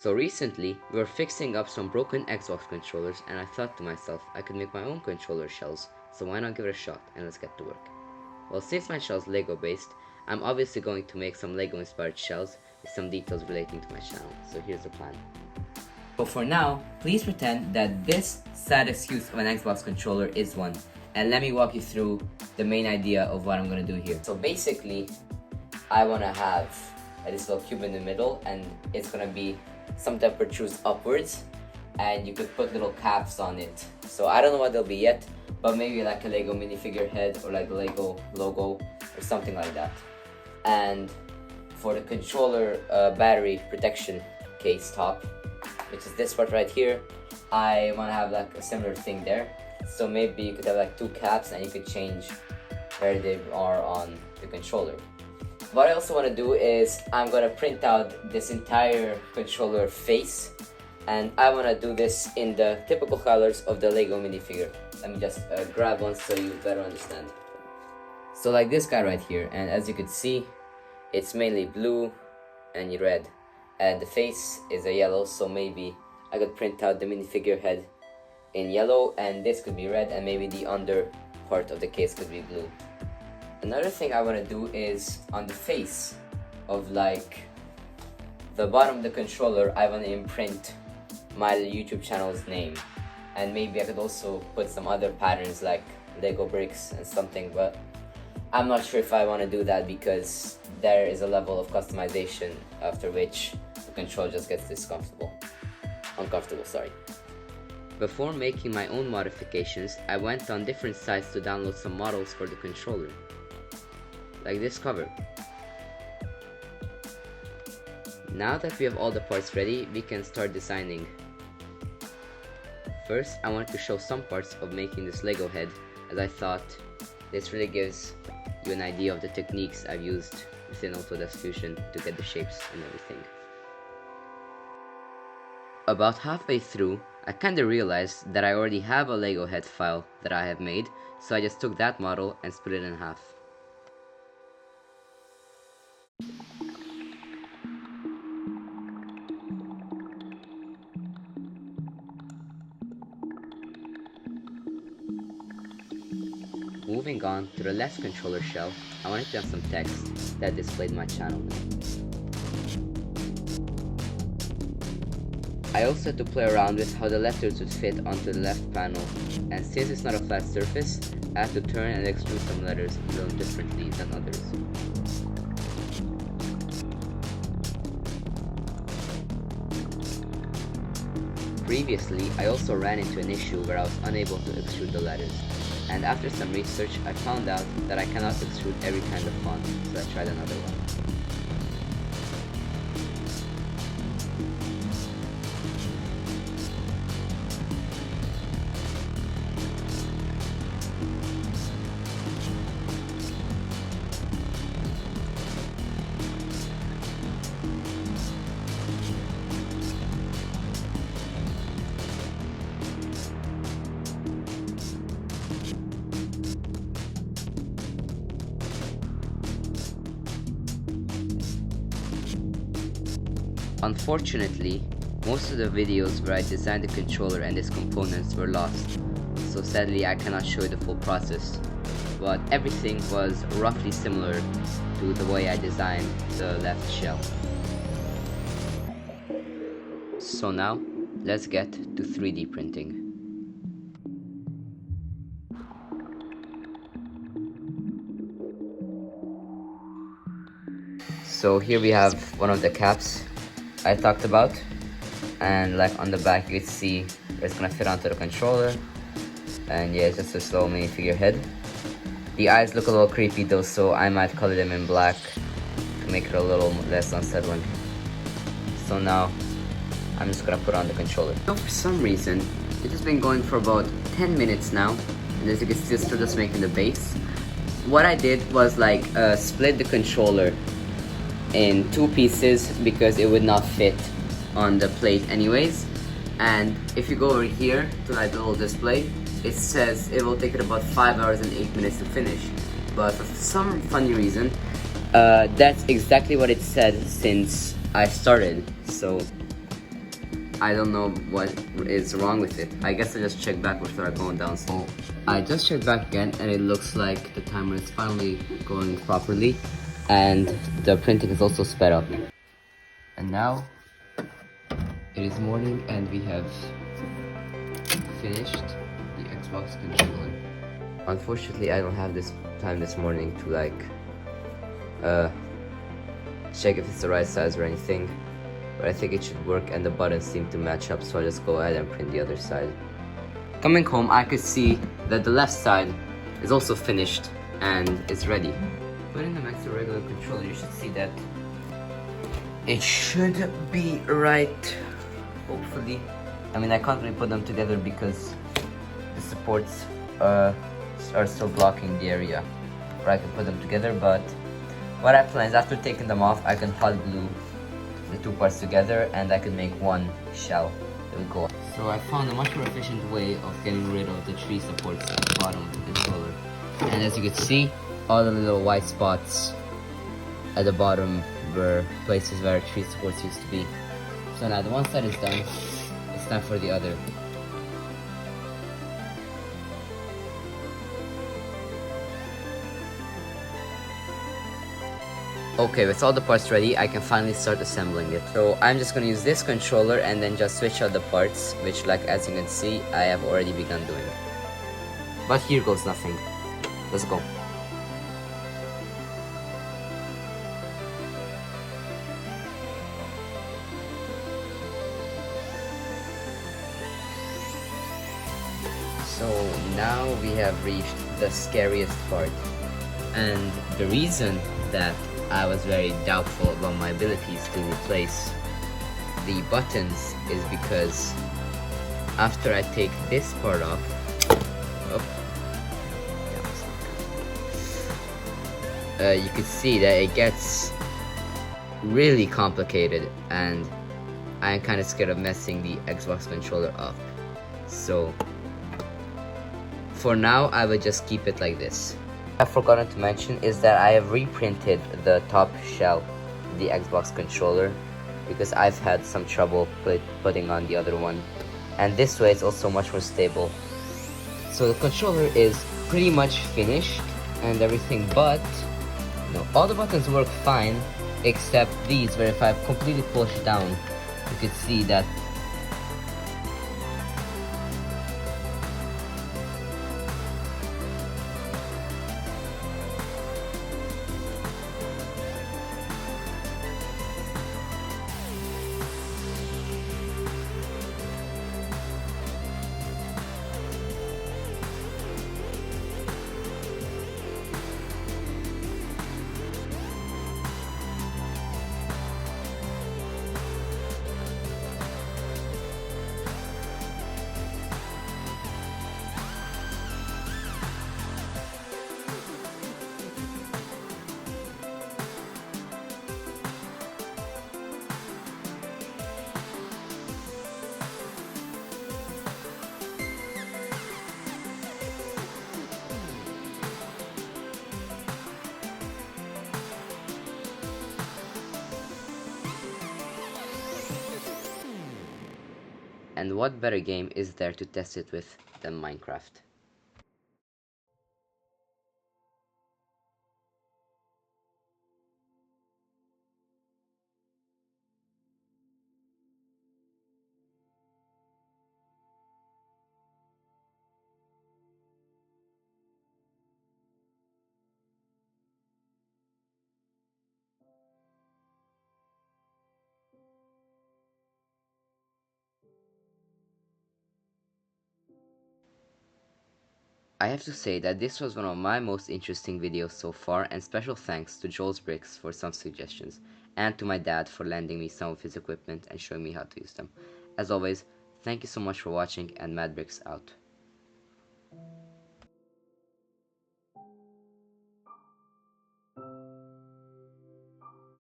So recently, we were fixing up some broken Xbox controllers and I thought to myself I could make my own controller shells, so why not give it a shot and let's get to work. Well, since my shell is Lego based, I'm obviously going to make some Lego inspired shells with some details relating to my channel, so here's the plan. But for now, please pretend that this sad excuse of an Xbox controller is one, and let me walk you through the main idea of what I'm going to do here. So basically, I want to have this little cube in the middle, and it's going to be some that protrudes upwards, and you could put little caps on it. So I don't know what they'll be yet, but maybe like a Lego minifigure head or like the Lego logo or something like that. And for the controller battery protection case top, which is this part right here, I want to have like a similar thing there. So maybe you could have like two caps and you could change where they are on the controller. What I also want to do is I'm going to print out this entire controller face, and I want to do this in the typical colors of the Lego minifigure. Let me just grab one so you better understand. So like this guy right here, and as you can see, it's mainly blue and red, and the face is a yellow, so maybe I could print out the minifigure head in yellow, and this could be red, and maybe the under part of the case could be blue. Another thing I want to do is on the face of like the bottom of the controller, I want to imprint my YouTube channel's name, and maybe I could also put some other patterns like Lego bricks and something, but I'm not sure if I want to do that because there is a level of customization after which the controller just gets uncomfortable. Before making my own modifications, I went on different sites to download some models for the controller, like this cover. Now that we have all the parts ready, we can start designing. First, I wanted to show some parts of making this Lego head, as I thought this really gives you an idea of the techniques I've used within Autodesk Fusion to get the shapes and everything. About halfway through, I kinda realized that I already have a Lego head file that I have made, so I just took that model and split it in half. Moving on to the left controller shell, I wanted to have some text that displayed my channel name. I also had to play around with how the letters would fit onto the left panel, and since it's not a flat surface, I had to turn and extrude some letters a little differently than others. Previously, I also ran into an issue where I was unable to extrude the letters, and after some research, I found out that I cannot extrude every kind of font, so I tried another one. Unfortunately, most of the videos where I designed the controller and its components were lost, so sadly I cannot show you the full process, but everything was roughly similar to the way I designed the left shell. So now, let's get to 3D printing. So here we have one of the caps I talked about, and like on the back you can see it's gonna fit onto the controller, and yeah, it's just a slow minifigure head. The eyes look a little creepy though, so I might color them in black to make it a little less unsettling. So now I'm just gonna put on the controller. So for some reason it has been going for about 10 minutes now, and as you can see it's still just making the base. What I did was like split the controller in two pieces because it would not fit on the plate anyways, and if you go over here to like the little display, it says it will take it about 5 hours and 8 minutes to finish, but for some funny reason that's exactly what it said since I started. So I don't know what is wrong with it. I guess I just checked back before I going down. So I just checked back again, and it looks like the timer is finally going properly, and the printing is also sped up. And now it is morning, and we have finished the Xbox controller. Unfortunately, I don't have this time this morning to like check if it's the right size or anything, but I think it should work, and the buttons seem to match up, so I'll just go ahead and print the other side. Coming home, I could see that the left side is also finished and it's ready. Putting them next to a regular controller, you should see that it should be right, hopefully. I mean, I can't really put them together because the supports are still blocking the area where I can put them together, but what I plan is after taking them off, I can hot glue the two parts together and I can make one shell that will go on. So I found a much more efficient way of getting rid of the tree supports at the bottom of the controller. And as you can see, all the little white spots at the bottom were places where tree supports used to be. So now the one side is done, it's time for the other. Okay, with all the parts ready, I can finally start assembling it. So I'm just gonna use this controller and then just switch out the parts, which, like as you can see, I have already begun doing. But here goes nothing. Let's go. So now we have reached the scariest part. And the reason that I was very doubtful about my abilities to replace the buttons is because after I take this part off, you can see that it gets really complicated, and I'm kind of scared of messing the Xbox controller up. So for now, I will just keep it like this. I've forgotten to mention is that I have reprinted the top shell of the Xbox controller because I've had some trouble putting on the other one, and this way it's also much more stable. So the controller is pretty much finished and everything, but all the buttons work fine except these, where if I completely push down, you can see that and what better game is there to test it with than Minecraft? I have to say that this was one of my most interesting videos so far, and special thanks to Joel's Bricks for some suggestions, and to my dad for lending me some of his equipment and showing me how to use them. As always, thank you so much for watching, and Mad Bricks out.